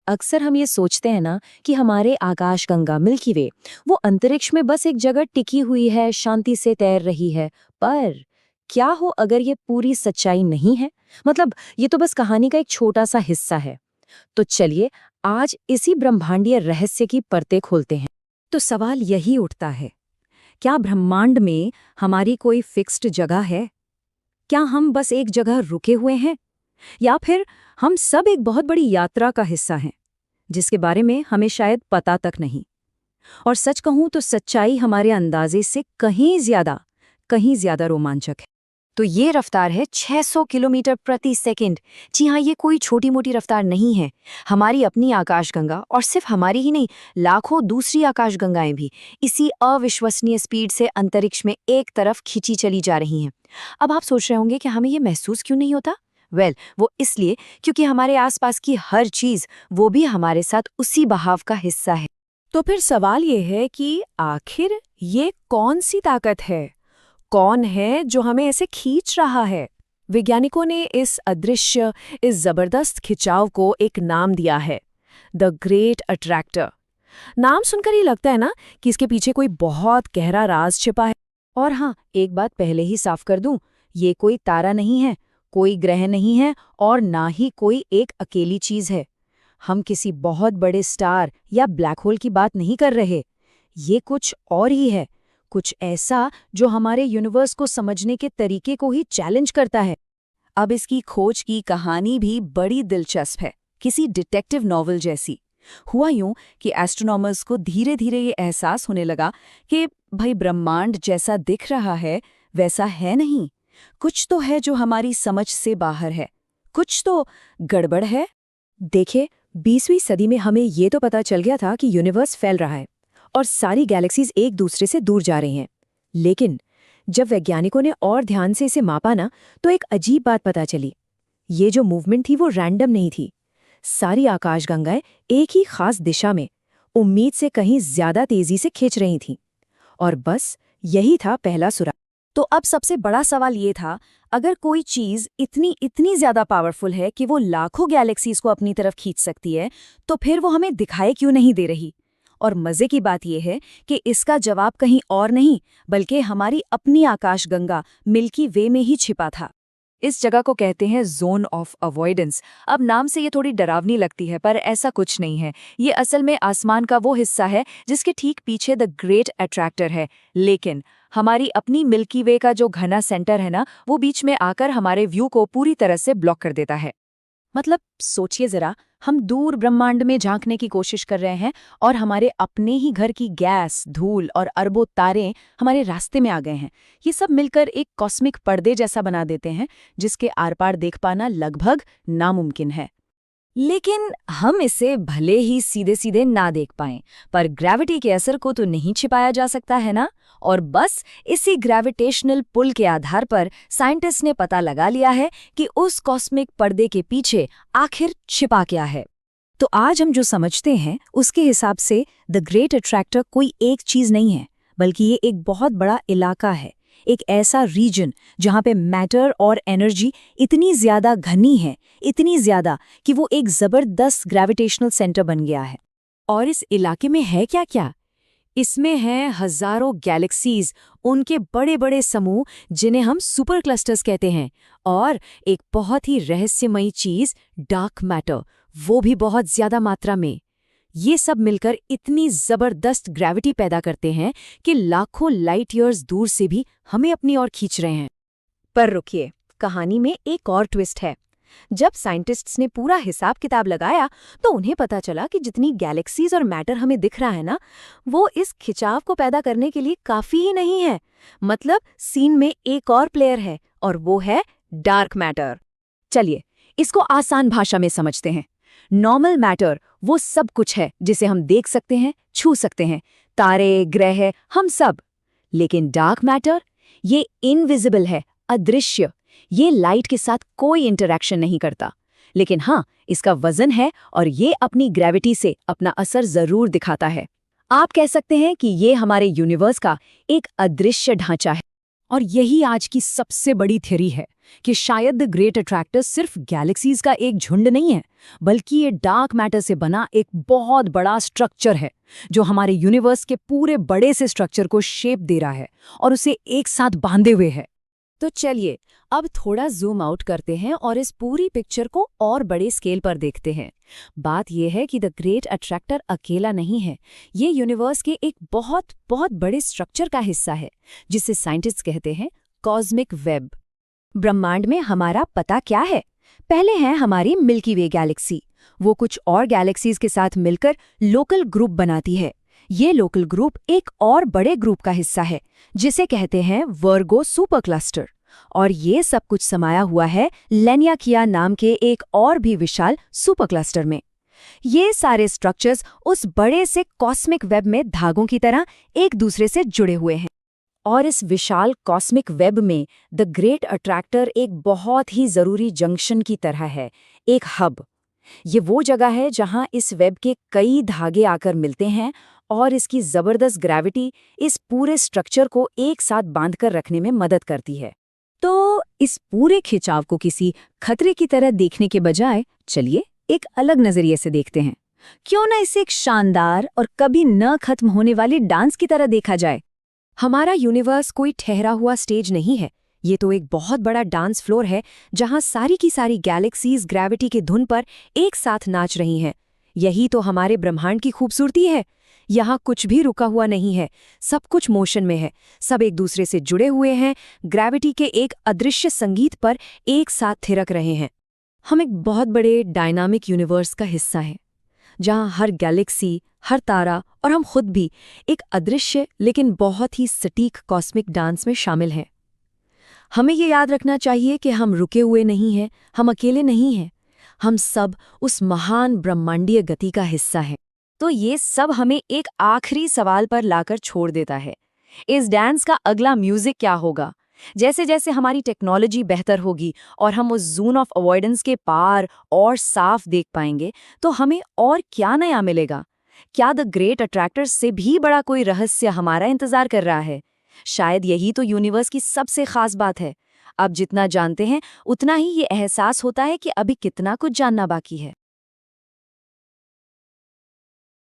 अक्सर हम ये सोचते हैं ना कि हमारे आकाशगंगा मिल्की वे वो अंतरिक्ष में बस एक जगह टिकी हुई है, शांति से तैर रही है। पर क्या हो अगर ये पूरी सच्चाई नहीं है? मतलब ये तो बस कहानी का एक छोटा सा हिस्सा है। तो चलिए आज इसी ब्रह्मांडीय रहस्य की परतें खोलते हैं। तो सवाल यही उठता है, क्या ब्रह्मांड में हमारी कोई फिक्स्ड जगह है? क्या हम बस एक जगह रुके हुए हैं, या फिर हम सब एक बहुत बड़ी यात्रा का हिस्सा हैं जिसके बारे में हमें शायद पता तक नहीं? और सच कहूं तो सच्चाई हमारे अंदाजे से कहीं ज्यादा रोमांचक है। तो ये रफ्तार है 600 किलोमीटर प्रति सेकंड। जी हाँ, ये कोई छोटी मोटी रफ्तार नहीं है। हमारी अपनी आकाशगंगा, और सिर्फ हमारी ही नहीं, लाखों दूसरी आकाशगंगाएं भी इसी अविश्वसनीय स्पीड से अंतरिक्ष में एक तरफ खींची चली जा रही हैं। अब आप सोच रहे होंगे कि हमें ये महसूस क्यों नहीं होता? वो इसलिए क्योंकि हमारे आसपास की हर चीज वो भी हमारे साथ उसी बहाव का हिस्सा है। तो फिर सवाल ये है कि आखिर ये कौन सी ताकत है? कौन है जो हमें ऐसे खींच रहा है? वैज्ञानिकों ने इस अदृश्य, इस जबरदस्त खिंचाव को एक नाम दिया है, द ग्रेट अट्रैक्टर। नाम सुनकर ही लगता है ना कि इसके पीछे कोई बहुत गहरा राज छिपा है। और हाँ, एक बात पहले ही साफ कर दूं, ये कोई तारा नहीं है, कोई ग्रह नहीं है, और ना ही कोई एक अकेली चीज है। हम किसी बहुत बड़े स्टार या ब्लैक होल की बात नहीं कर रहे। ये कुछ और ही है, कुछ ऐसा जो हमारे यूनिवर्स को समझने के तरीके को ही चैलेंज करता है। अब इसकी खोज की कहानी भी बड़ी दिलचस्प है, किसी डिटेक्टिव नॉवल जैसी। हुआ यूं कि एस्ट्रोनॉमर्स को धीरे धीरे ये एहसास होने लगा कि भाई ब्रह्मांड जैसा दिख रहा है वैसा है नहीं। कुछ तो है जो हमारी समझ से बाहर है, कुछ तो गड़बड़ है। देखिए, 20वीं सदी में हमें ये तो पता चल गया था कि यूनिवर्स फैल रहा है और सारी गैलेक्सीज एक दूसरे से दूर जा रही हैं। लेकिन जब वैज्ञानिकों ने और ध्यान से इसे मापा ना, तो एक अजीब बात पता चली। ये जो मूवमेंट थी वो रैंडम नहीं थी। सारी आकाशगंगाएं एक ही खास दिशा में, उम्मीद से कहीं ज्यादा तेजी से खिंच रही थीं। और बस यही था पहला सुराग। तो अब सबसे बड़ा सवाल ये था, अगर कोई चीज इतनी ज्यादा पावरफुल है कि वो लाखों गैलेक्सीज को अपनी तरफ खींच सकती है, तो फिर वो हमें दिखाई क्यों नहीं दे रही? और मजे की बात यह है कि इसका जवाब कहीं और नहीं, बल्कि हमारी अपनी आकाशगंगा मिल्की वे में ही छिपा था। इस जगह को कहते हैं जोन ऑफ अवॉइडेंस। अब नाम से ये थोड़ी डरावनी लगती है, पर ऐसा कुछ नहीं है। ये असल में आसमान का वो हिस्सा है जिसके ठीक पीछे द ग्रेट अट्रैक्टर है। लेकिन हमारी अपनी मिल्की वे का जो घना सेंटर है ना, वो बीच में आकर हमारे व्यू को पूरी तरह से ब्लॉक कर देता है। मतलब सोचिए जरा, हम दूर ब्रह्मांड में झांकने की कोशिश कर रहे हैं और हमारे अपने ही घर की गैस, धूल और अरबों तारे हमारे रास्ते में आ गए हैं। ये सब मिलकर एक कॉस्मिक पर्दे जैसा बना देते हैं जिसके आर पार देख पाना लगभग नामुमकिन है। लेकिन हम इसे भले ही सीधे सीधे ना देख पाएं, पर ग्रेविटी के असर को तो नहीं छिपाया जा सकता है ना। और बस इसी ग्रेविटेशनल पुल के आधार पर साइंटिस्ट ने पता लगा लिया है कि उस कॉस्मिक पर्दे के पीछे आखिर छिपा क्या है। तो आज हम जो समझते हैं उसके हिसाब से द ग्रेट अट्रैक्टर कोई एक चीज नहीं है, बल्कि ये एक बहुत बड़ा इलाका है, एक ऐसा रीजन जहां पे मैटर और एनर्जी इतनी ज्यादा घनी है, इतनी ज्यादा कि वो एक जबरदस्त ग्रेविटेशनल सेंटर बन गया है। और इस इलाके में है क्या क्या? इसमें हैं हजारों गैलेक्सीज, उनके बड़े बड़े समूह जिन्हें हम सुपर क्लस्टर्स कहते हैं, और एक बहुत ही रहस्यमयी चीज डार्क मैटर, वो भी बहुत ज्यादा मात्रा में। ये सब मिलकर इतनी जबरदस्त ग्रेविटी पैदा करते हैं कि लाखों लाइट ईयर्स दूर से भी हमें अपनी ओर खींच रहे हैं। पर रुकिए, कहानी में एक और ट्विस्ट है। जब साइंटिस्ट्स ने पूरा हिसाब किताब लगाया तो उन्हें पता चला कि जितनी गैलेक्सीज और मैटर हमें दिख रहा है ना, वो इस खिंचाव को पैदा करने के लिए काफी ही नहीं है। मतलब सीन में एक और प्लेयर है, और वो है डार्क मैटर। चलिए इसको आसान भाषा में समझते हैं। नॉर्मल मैटर वो सब कुछ है जिसे हम देख सकते हैं, छू सकते हैं, तारे, ग्रह, हम सब। लेकिन डार्क मैटर ये इनविजिबल है, अदृश्य। ये लाइट के साथ कोई इंटरैक्शन नहीं करता, लेकिन हाँ, इसका वजन है और ये अपनी ग्रेविटी से अपना असर जरूर दिखाता है। आप कह सकते हैं कि ये हमारे यूनिवर्स का एक अदृश्य ढांचा है। और यही आज की सबसे बड़ी थ्योरी है कि शायद द ग्रेट अट्रैक्टर सिर्फ गैलेक्सीज का एक झुंड नहीं है, बल्कि ये डार्क मैटर से बना एक बहुत बड़ा स्ट्रक्चर है जो हमारे यूनिवर्स के पूरे बड़े से स्ट्रक्चर को शेप दे रहा है और उसे एक साथ बांधे हुए है। तो चलिए अब थोड़ा जूम आउट करते हैं और इस पूरी पिक्चर को और बड़े स्केल पर देखते हैं। बात यह है कि द ग्रेट अट्रैक्टर अकेला नहीं है, ये यूनिवर्स के एक बहुत बहुत बड़े स्ट्रक्चर का हिस्सा है जिसे साइंटिस्ट कहते हैं कॉस्मिक वेब। ब्रह्मांड में हमारा पता क्या है? पहले है हमारी मिल्की वे गैलेक्सी। वो कुछ और गैलेक्सीज के साथ मिलकर लोकल ग्रुप बनाती है। ये लोकल ग्रुप एक और बड़े ग्रुप का हिस्सा है जिसे कहते हैं वर्गो सुपर क्लस्टर। और ये सब कुछ समाया हुआ है लेनियाकिया नाम के एक और भी विशाल सुपर क्लस्टर में। ये सारे स्ट्रक्चर्स उस बड़े से कॉस्मिक वेब में धागों की तरह एक दूसरे से जुड़े हुए हैं। और इस विशाल कॉस्मिक वेब में द ग्रेट अट्रैक्टर एक बहुत ही जरूरी जंक्शन की तरह है, एक हब। ये वो जगह है जहां इस वेब के कई धागे आकर मिलते हैं और इसकी जबरदस्त ग्रेविटी इस पूरे स्ट्रक्चर को एक साथ बांधकर रखने में मदद करती है। तो इस पूरे खिंचाव को किसी खतरे की तरह देखने के बजाय चलिए एक अलग नजरिए से देखते हैं। क्यों ना इसे एक शानदार और कभी न खत्म होने वाली डांस की तरह देखा जाए। हमारा यूनिवर्स कोई ठहरा हुआ स्टेज नहीं है, ये तो एक बहुत बड़ा डांस फ्लोर है जहां सारी की सारी गैलेक्सीज ग्रेविटी की धुन पर एक साथ नाच रही हैं। यही तो हमारे ब्रह्मांड की खूबसूरती है। यहाँ कुछ भी रुका हुआ नहीं है, सब कुछ मोशन में है, सब एक दूसरे से जुड़े हुए हैं, ग्रेविटी के एक अदृश्य संगीत पर एक साथ थिरक रहे हैं। हम एक बहुत बड़े डायनामिक यूनिवर्स का हिस्सा हैं, जहाँ हर गैलेक्सी, हर तारा और हम खुद भी एक अदृश्य लेकिन बहुत ही सटीक कॉस्मिक डांस में शामिल हैं। हमें ये याद रखना चाहिए कि हम रुके हुए नहीं हैं, हम अकेले नहीं हैं, हम सब उस महान ब्रह्मांडीय गति का हिस्सा हैं। तो ये सब हमें एक आखिरी सवाल पर लाकर छोड़ देता है, इस डांस का अगला म्यूजिक क्या होगा? जैसे जैसे हमारी टेक्नोलॉजी बेहतर होगी और हम उस जोन ऑफ अवॉइडेंस के पार और साफ देख पाएंगे, तो हमें और क्या नया मिलेगा? क्या द ग्रेट अट्रैक्टर से भी बड़ा कोई रहस्य हमारा इंतजार कर रहा है? शायद यही तो यूनिवर्स की सबसे खास बात है। अब जितना जानते हैं उतना ही ये एहसास होता है कि अभी कितना कुछ जानना बाकी है।